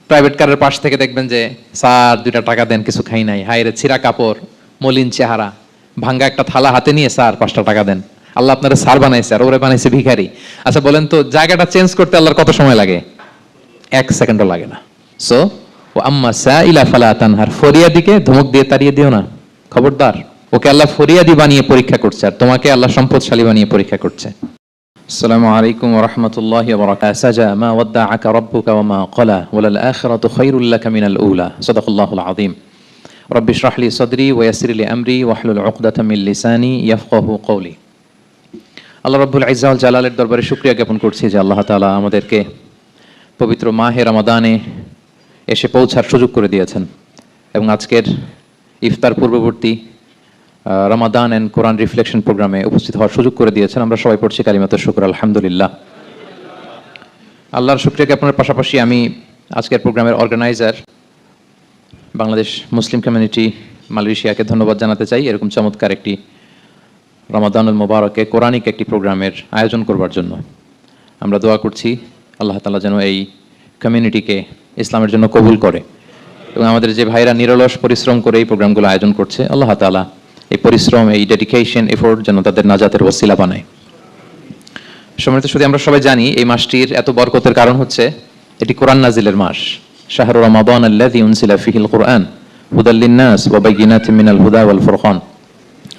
Private কারের পাশ থেকে দেখবেন যে স্যার 2টা টাকা দেন, কিছু খাই নাই, হায়রে ছিঁড়া কাপড়, মলিন চেহারা, ভাঙ্গা একটা থালা হাতে নিয়ে স্যার 5টা টাকা দেন। আল্লাহ আপনারা স্যার বানাইছে আর ওরে বানাইছে ভিখারি। আচ্ছা বলেন তো, জায়গাটা চেঞ্জ করতে আল্লাহর কত সময় লাগে? 1 সেকেন্ডও লাগে না। সো ও আম্মা সাইলা ফালা তানহার, ফরিয়াদিকে ধমক দিয়ে তাড়িয়ে দিও না, খবরদার। ওকে আল্লাহ ফরিয়াদি বানিয়ে পরীক্ষা করছে, আর তোমাকে আল্লাহ সম্পদশালী বানিয়ে পরীক্ষা করছে। আসসালামু আলাইকুম ওয়া রাহমাতুল্লাহি ওয়া বারাকাতুহু। সাজা মা ওয়াদ্দাআকা রাব্বুকা ওয়া মা ক্বালা ওয়ালাল আখিরাতু খায়রুল লাকা মিনাল উলা। সাদাকাল্লাহুল আযীম। রাব্বি ইশরাহ লি সাদরি ওয়া ইয়াসসির লি আমরি ওয়াহলুল উকদাতাম মিন লিসানি ইয়াফকাহু কওলি। আল্লাহ রাব্বুল ইজ্জা ওয়াল জালালের দরবারে শুকরিয়া জ্ঞাপন করছি যে আল্লাহ তাআলা আমাদেরকে পবিত্র মাহে রমাদানে এসে পৌঁছার সুযোগ করে দিয়েছেন এবং আজকের ইফতার পূর্ববর্তী রমাদান এন্ড কোরআন রিফ্লেকশন প্রোগ্রামে উপস্থিত হওয়ার সুযোগ করে দিয়েছেন। আমরা সবাই পড়ছি কালিমাতুশ শুকর, আলহামদুলিল্লাহ। আল্লাহর শুকরিয়া জ্ঞাপনের পাশাপাশি আমি আজকের প্রোগ্রামের অর্গানাইজার বাংলাদেশ মুসলিম কমিউনিটি মালয়েশিয়াকে ধন্যবাদ জানাতে চাই, এরকম চমৎকার একটি রমাদানুল মুবারকে কোরআনিক একটি প্রোগ্রামের আয়োজন করবার জন্য। আমরা দোয়া করছি আল্লাহ তাআলা যেন এই কমিউনিটিকে ইসলামের জন্য কবুল করে এবং আমাদের যে ভাইরা নিরলস পরিশ্রম করে এই প্রোগ্রামগুলো আয়োজন করছে, আল্লাহ তাআলা এই পরিশ্রম, এই ডেডিকেশন, এফোর্ট যেন তাদের নাজাতের ওসিলা বানায়। সম্মানিত শুধু আমরা সবাই জানি এই মাসটির এত বরকতের কারণ হচ্ছে এটি কোরআন নাজিলের মাস। শাহরু রমাদান আল্লাযী উনজিলা ফীহিল কুরআন হুদাল লিন-নাস ওয়া বায়িনাতিন মিনাল হুদা ওয়াল ফুরকান।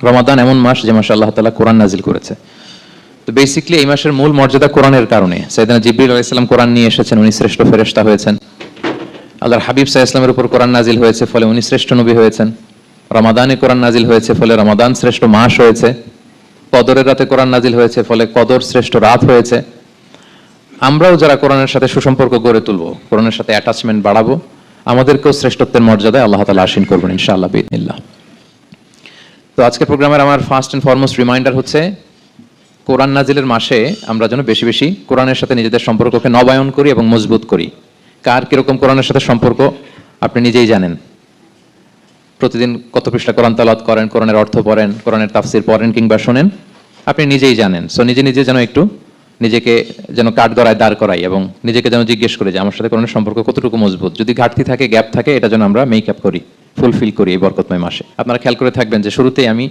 রমাদান এমন মাস যে মাসে আল্লাহ তাআলা কোরআন নাজিল করেছে। তো বেসিক্যালি এই মাসের মূল মর্যাদা কোরআনের কারণে। সাইয়েদনা জিবরিল আলাইহিস সালাম কোরআন নিয়ে এসেছেন, উনি শ্রেষ্ঠ ফেরেশতা হয়েছেন। আল্লাহর হাবিব সাল্লাল্লাহু আলাইহি ওয়াসাল্লামের উপর কোরআন নাজিল হয়েছে, ফলে উনি শ্রেষ্ঠ নবী হয়েছেন। রমাদানে কোরআন নাজিল হয়েছে, ফলে রমাদান শ্রেষ্ঠ মাস হয়েছে। কদরের রাতে কোরআন নাজিল হয়েছে, ফলে কদর শ্রেষ্ঠ রাত হয়েছে। আমরাও যারা কোরআনের সাথে সুসম্পর্ক গড়ে তুলবো, কোরআনের সাথে অ্যাটাচমেন্ট বাড়াবো, আমাদেরকেও শ্রেষ্ঠত্বের মর্যাদায় আল্লাহ তাআলা আসীন করবেন ইনশাআল্লাহ বিইذنিল্লাহ। তো আজকের প্রোগ্রামের আমার ফার্স্ট এন্ড ফরমোস্ট রিমাইন্ডার হচ্ছে কোরআন নাজিলের মাসে আমরা যেন বেশি বেশি কোরআনের সাথে নিজেদের সম্পর্ককে নবায়ন করি এবং মজবুত করি। কার কিরকম কোরআনের সাথে সম্পর্ক আপনি নিজেই জানেন। প্রতিদিন কত পৃষ্ঠা কোরআন তেলাওয়াত করেন, কোরআনের অর্থ পড়েন, কোরআনের তাফসির পড়েন কিংবা শোনেন, আপনি নিজেই জানেন। সো নিজে নিজে যেন একটু নিজেকে যেন কাঠগড়ায় দাঁড় করাই এবং নিজেকে যেন জিজ্ঞেস করি যে আমার সাথে কোরআনের সম্পর্ক কতটুকু মজবুত। যদি ঘাটতি থাকে, গ্যাপ থাকে, এটা যেন আমরা মেক আপ করি, ফুলফিল করি এই বরকতময় মাসে। আপনারা খেয়াল করে থাকবেন যে শুরুতেই আমি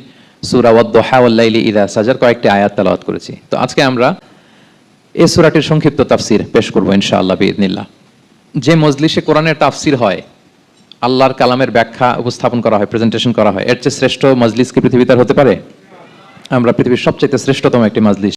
সূরা ওয়াদ-দুহা ওয়াল-লাইলি ইযা সাজার কয়েকটি আয়াত তেলাওয়াত করেছি। তো আজকে আমরা এই সূরাটির সংক্ষিপ্ত তাফসির পেশ করব ইনশাআল্লাহ বিইذنিল্লাহ। যে মজলিসে কোরআনের তাফসির হয়, আল্লাহর কালামের ব্যাখ্যা উপস্থাপন করা হয়, প্রেজেন্টেশন করা হয়, এর চেয়ে শ্রেষ্ঠ মজলিস কি পৃথিবীতে হতে পারে? আমরা পৃথিবীর সবচেয়ে শ্রেষ্ঠতম একটি মজলিস